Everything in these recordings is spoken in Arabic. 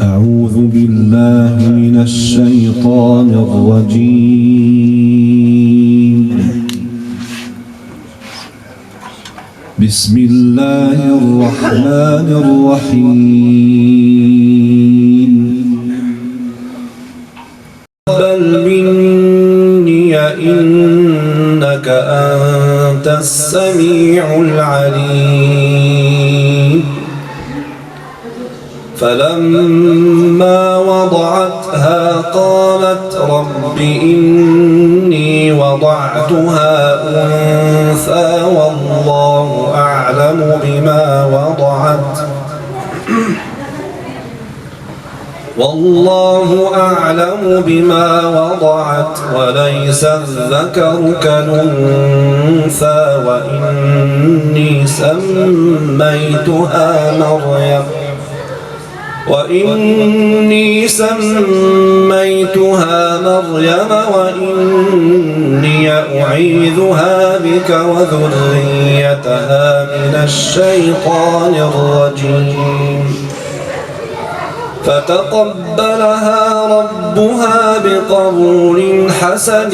أعوذ بالله من الشيطان الرجيم. بسم الله الرحمن الرحيم. تقبل مني إنك أنت السميع العليم. فلما وضعتها قالت رب إني وضعتها أنثى والله أعلم بما وضعت وليس الذكر كالأنثى وإني سميتها مريم وإني أعيذها بك وذريتها من الشيطان الرجيم. فتقبلها ربها بقبول حسن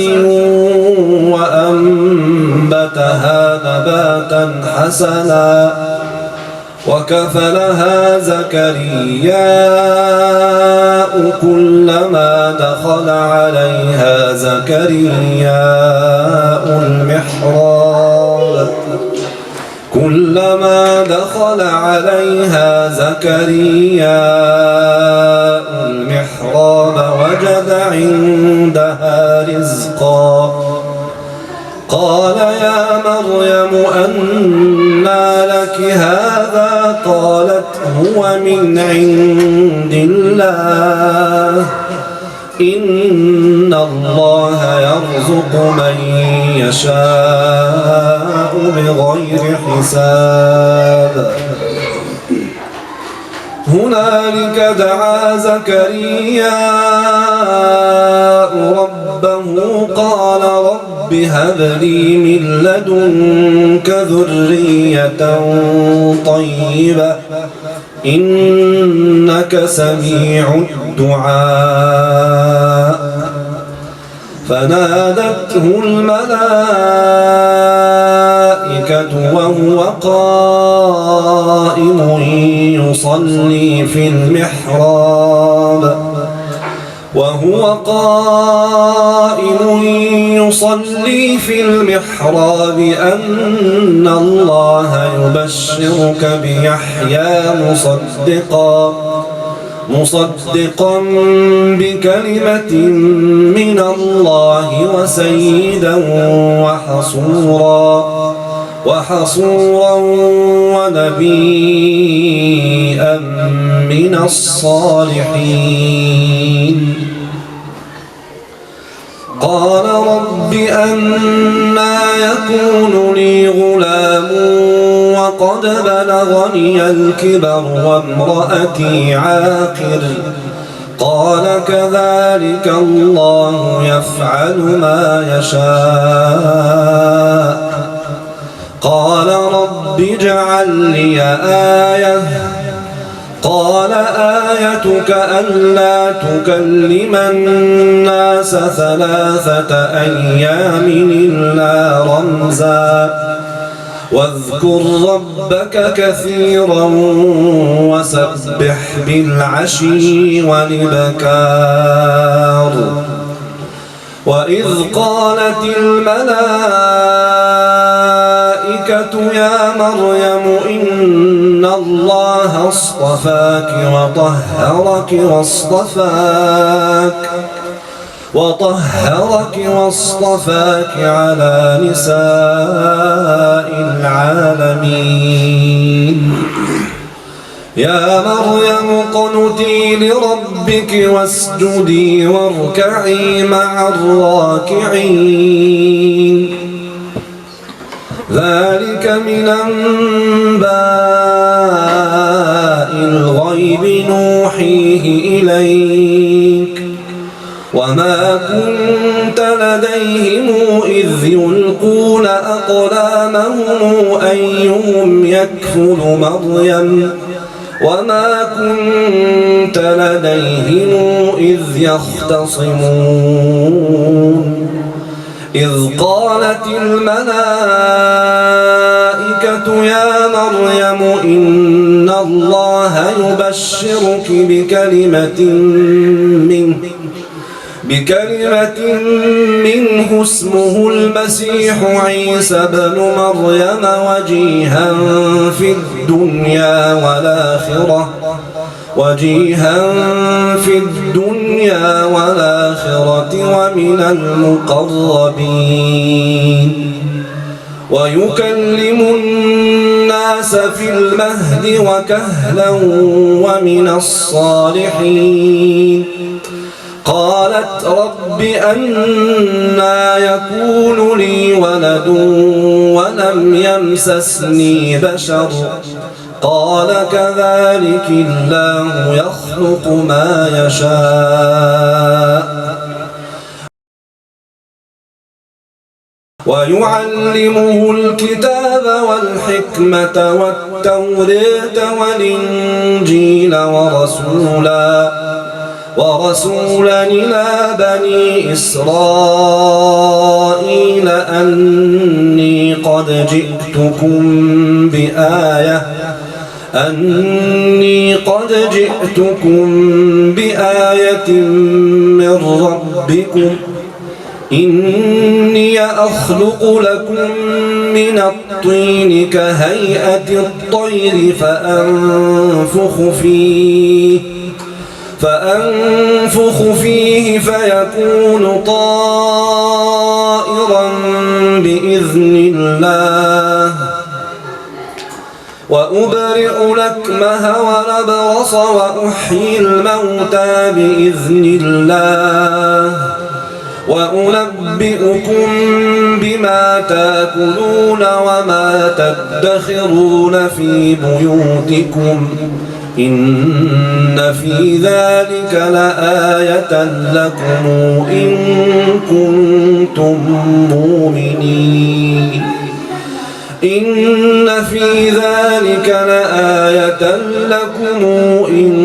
وأنبتها نباتا حسنا وكفلها زكرياء كلما دخل عليها زكرياء المحراب وجد عندها رزقا. قال يا مريم أنى لك هذا؟ قالت هو من عند الله إن الله يرزق من يشاء بغير حساب. هنالك دعا زكرياء ربه قال رب هب لي من لدنك ذرية طيبة إنك سميع الدعاء. فنادته الملائكة وهو قائم يصلي في المحراب أن الله يبشرك بيحيى مصدقا بكلمة من الله وسيدا وحصورا ونبيا من الصالحين. قال رب أنى يكون لي غلام وقد بلغني الكبر وامرأتي عاقر. قال كذلك الله يفعل ما يشاء. قال رب اجعل لي آية. قال آيتك ألا تكلم الناس 3 أيام إلا رمزا واذكر ربك كثيرا وسبح بالعشي والإبكار. وإذ قالت الملائكة يا مريم إن الله اصطفاك واصطفاك على نساء العالمين. يا مريم اقنتي لربك واسجدي واركعي مع الراكعين. ذلك من أنباء الغيب نوحيه إليك وما كنت لديهم إذ يلقون أقلامهم أيهم يكفل مريم وما كنت لديهم إذ يختصمون إذ قالت الملائكة يا مريم إن الله يبشرك بكلمة منه اسمه المسيح عيسى بن مريم وجيها في الدنيا والآخرة ومن المقربين ويكلم الناس في المهد وكهلا ومن الصالحين قالت رب أنى يكون لي ولد ولم يمسسني بشر قال كذلك الله يخلق ما يشاء ويعلمه الكتاب والحكمة والتوراة والإنجيل ورسولا إلى بني إسرائيل أني قد جئتكم بآية من ربكم إني أخلق لكم من الطين كهيئة الطير فأنفخ فيه فيكون طائرا بإذن الله وأبرئ الأكمه والأبرص وأحيي الموتى بإذن الله وأنبئكم بما تأكلون وما تدخرون في بيوتكم إن في ذلك لآية لكم إن كنتم مؤمنين إن في ذلك لآية لكم إن